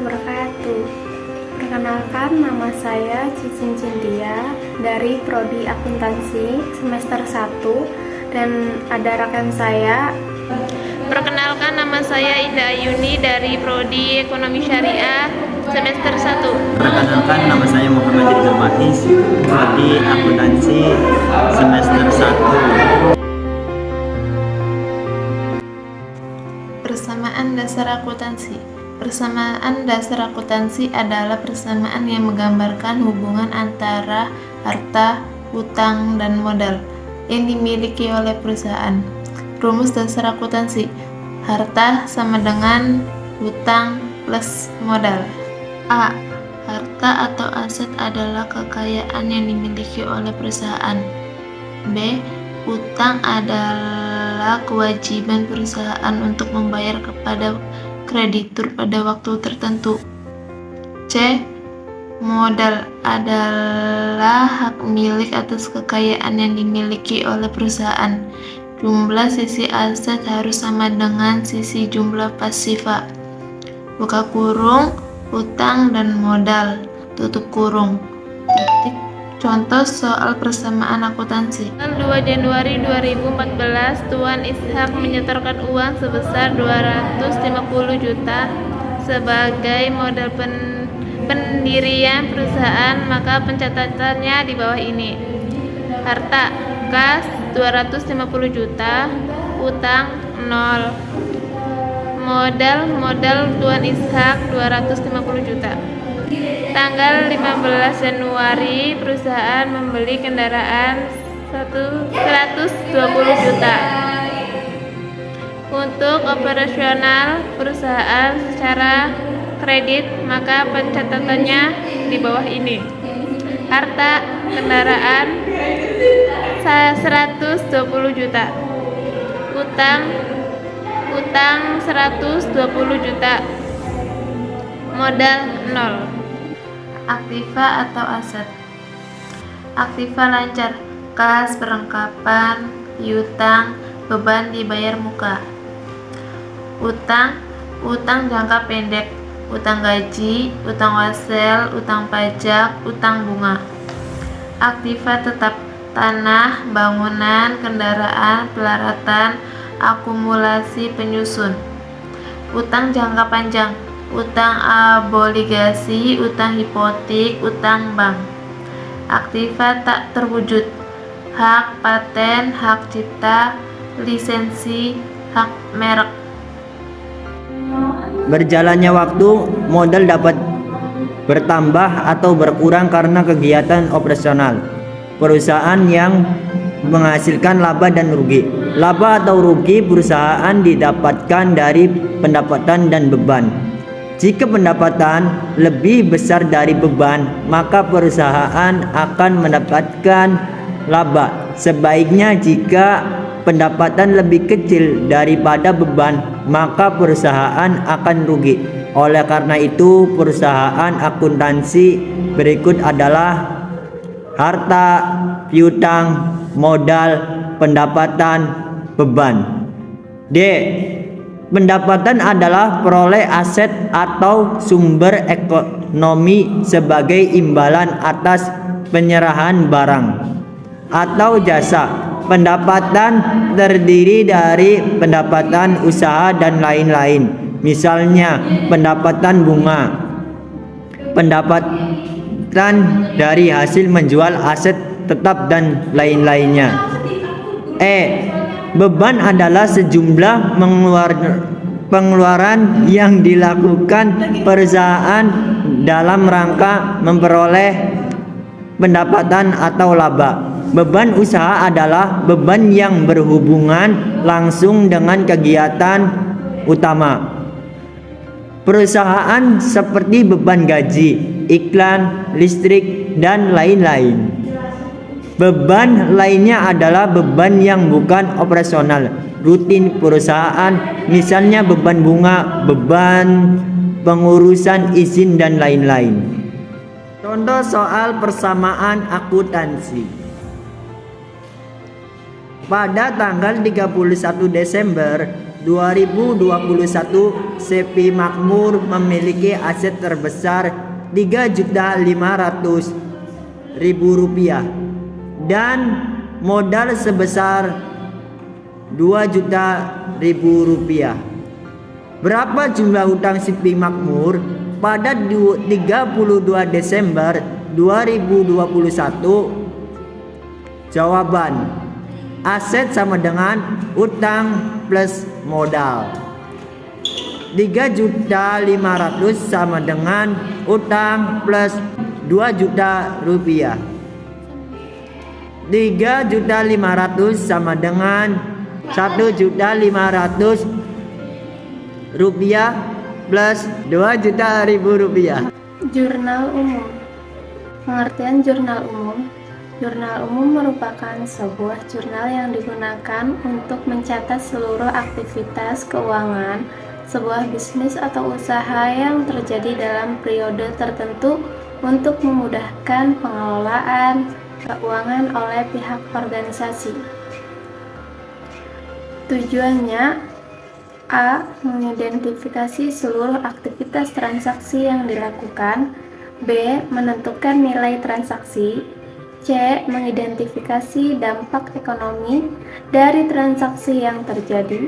wabarakatuh. Perkenalkan, nama saya Cicin Cintia dari Prodi Akuntansi semester 1 dan ada rekan saya. Perkenalkan, nama saya Indah Ayuni dari Prodi Ekonomi Syariah semester 1. Perkenalkan, nama saya Muhammad Rizal Mahis, Prodi Akuntansi semester 1. Persamaan dasar akuntansi. Persamaan dasar akuntansi adalah persamaan yang menggambarkan hubungan antara harta, utang, dan modal yang dimiliki oleh perusahaan. Rumus dasar akuntansi: harta sama dengan utang plus modal. A. Harta atau aset adalah kekayaan yang dimiliki oleh perusahaan. B. Utang adalah kewajiban perusahaan untuk membayar kepada kreditur pada waktu tertentu. C. Modal adalah hak milik atas kekayaan yang dimiliki oleh perusahaan. Jumlah sisi aset harus sama dengan sisi jumlah pasifa. Buka kurung, utang dan modal, tutup kurung. Titik. Contoh soal persamaan akuntansi. 2 Januari 2014, Tuan Ishak menyetorkan uang sebesar 250 juta sebagai modal pendirian perusahaan, maka pencatatannya di bawah ini. Harta kas 250 juta, utang 0. Modal Tuan Ishak 250 juta. Tanggal 15 Januari, perusahaan membeli kendaraan 120 juta untuk operasional perusahaan secara kredit, maka pencatatannya di bawah ini. Harta kendaraan 120 juta, utang 120 juta, modal 0. Aktiva atau aset. Aktiva lancar, kas, perlengkapan, piutang, beban dibayar muka. Utang jangka pendek, utang gaji, utang wasel, utang pajak, utang bunga. Aktiva tetap, tanah, bangunan, kendaraan, pelaratan, akumulasi penyusun. Utang jangka panjang, utang obligasi, utang hipotek, utang bank. Aktiva tak terwujud, hak paten, hak cipta, lisensi, hak merek. Berjalannya waktu, modal dapat bertambah atau berkurang karena kegiatan operasional perusahaan yang menghasilkan laba dan rugi. Laba atau rugi perusahaan didapatkan dari pendapatan dan beban. Jika pendapatan lebih besar dari beban, maka perusahaan akan mendapatkan laba. Sebaiknya jika pendapatan lebih kecil daripada beban, maka perusahaan akan rugi. Oleh karena itu, perusahaan akuntansi berikut adalah harta, piutang, modal, pendapatan, beban. D. Pendapatan adalah peroleh aset atau sumber ekonomi sebagai imbalan atas penyerahan barang atau jasa. Pendapatan terdiri dari pendapatan usaha dan lain-lain. Misalnya, pendapatan bunga, pendapatan dari hasil menjual aset tetap dan lain-lainnya. E. Beban adalah sejumlah pengeluaran yang dilakukan perusahaan dalam rangka memperoleh pendapatan atau laba. Beban usaha adalah beban yang berhubungan langsung dengan kegiatan utama perusahaan seperti beban gaji, iklan, listrik, dan lain-lain. Beban lainnya adalah beban yang bukan operasional rutin perusahaan, misalnya beban bunga, beban pengurusan izin, dan lain-lain. Contoh soal persamaan akuntansi. Pada tanggal 31 Desember 2021 Sepi Makmur memiliki aset terbesar Rp3.500.000 dan modal sebesar Rp2.000.000. Berapa jumlah hutang Sepi Makmur pada 32 Desember 2021? Jawaban: aset sama dengan utang plus modal. 3.500.000 sama dengan utang plus Rp2.000.000. 3.500.000 sama dengan Rp1.500.000 plus Rp2.000.000. Jurnal umum. Pengertian jurnal umum. Jurnal umum merupakan sebuah jurnal yang digunakan untuk mencatat seluruh aktivitas keuangan sebuah bisnis atau usaha yang terjadi dalam periode tertentu untuk memudahkan pengelolaan keuangan oleh pihak organisasi. Tujuannya: A. Mengidentifikasi seluruh aktivitas transaksi yang dilakukan. B. Menentukan nilai transaksi. C. Mengidentifikasi dampak ekonomi dari transaksi yang terjadi.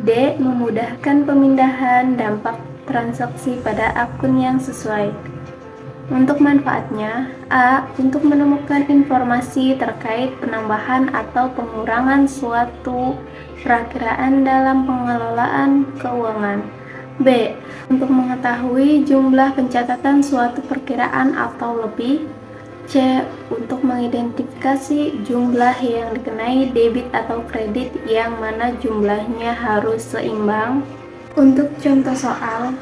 D. Memudahkan pemindahan dampak transaksi pada akun yang sesuai. Untuk manfaatnya: A. Untuk menemukan informasi terkait penambahan atau pengurangan suatu perakiraan dalam pengelolaan keuangan. B. Untuk mengetahui jumlah pencatatan suatu perkiraan atau lebih. C. Untuk mengidentifikasi jumlah yang dikenai debit atau kredit yang mana jumlahnya harus seimbang. Untuk contoh soal,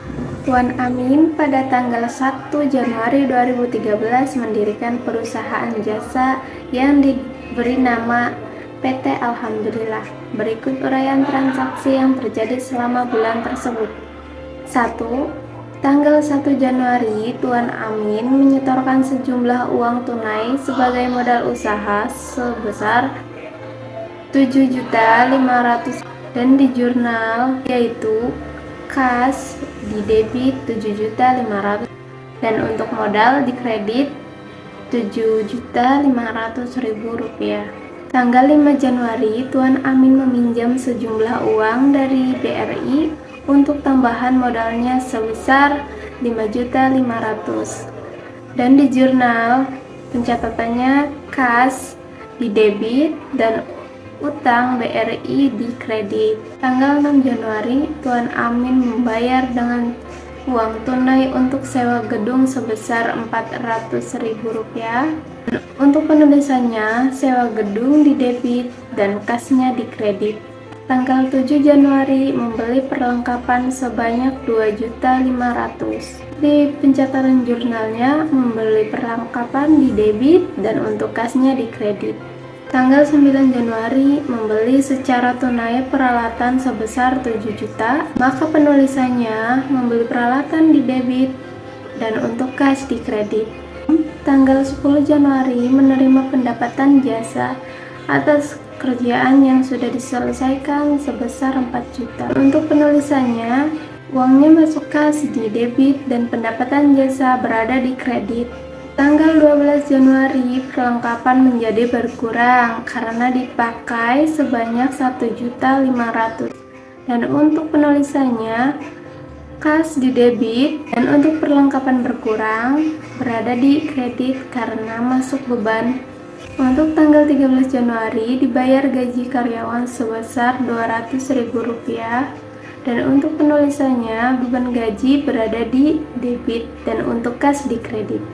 Tuan Amin pada tanggal 1 Januari 2013 mendirikan perusahaan jasa yang diberi nama PT Alhamdulillah. Berikut uraian transaksi yang terjadi selama bulan tersebut. 1. Tanggal 1 Januari, Tuan Amin menyetorkan sejumlah uang tunai sebagai modal usaha sebesar Rp7.500.000 dan di jurnal yaitu kas di debit Rp7.500.000 dan untuk modal di kredit Rp7.500.000. Tanggal 5 Januari, Tuan Amin meminjam sejumlah uang dari BRI untuk tambahan modalnya sebesar Rp5.500.000 dan di jurnal pencatatannya kas di debit dan utang BRI di kredit. Tanggal 6 Januari, Tuan Amin membayar dengan uang tunai untuk sewa gedung sebesar Rp400.000. Untuk penulisannya, sewa gedung di debit dan kasnya di kredit. Tanggal 7 Januari membeli perlengkapan sebanyak Rp2.500.000. Di pencatatan jurnalnya membeli perlengkapan di debit dan untuk kasnya di kredit. Tanggal 9 Januari membeli secara tunai peralatan sebesar 7 juta, maka penulisannya membeli peralatan di debit dan untuk kas di kredit. Tanggal 10 Januari menerima pendapatan jasa atas kerjaan yang sudah diselesaikan sebesar 4 juta. Untuk penulisannya, uangnya masuk kas di debit dan pendapatan jasa berada di kredit. Tanggal 12 Januari, perlengkapan menjadi berkurang karena dipakai sebanyak Rp1.500.000 dan untuk penulisannya, kas di debit dan untuk perlengkapan berkurang berada di kredit karena masuk beban. Untuk tanggal 13 Januari dibayar gaji karyawan sebesar Rp200.000 dan untuk penulisannya beban gaji berada di debit dan untuk kas di kredit.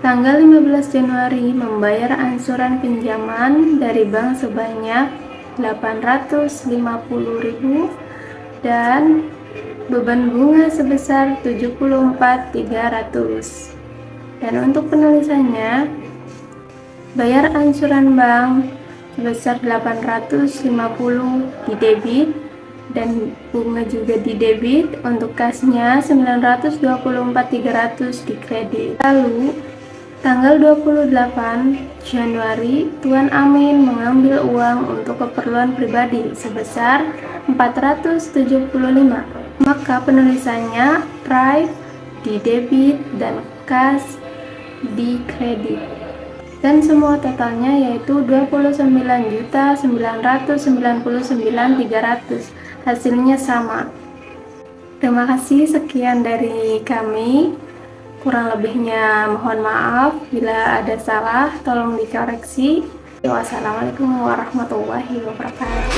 Tanggal 15 Januari membayar angsuran pinjaman dari bank sebanyak Rp850.000 dan beban bunga sebesar Rp74.300. Dan untuk penulisannya, bayar angsuran bank sebesar Rp850 di debit dan bunga juga di debit, untuk kasnya Rp924.300 di kredit. Lalu Tanggal 28 Januari, Tuan Amin mengambil uang untuk keperluan pribadi sebesar 475. Maka penulisannya prive di debit dan kas di kredit. Dan semua totalnya yaitu 29.999.300. Hasilnya sama. Terima kasih, sekian dari kami. Kurang lebihnya mohon maaf, bila ada salah tolong dikoreksi. Wassalamualaikum warahmatullahi wabarakatuh.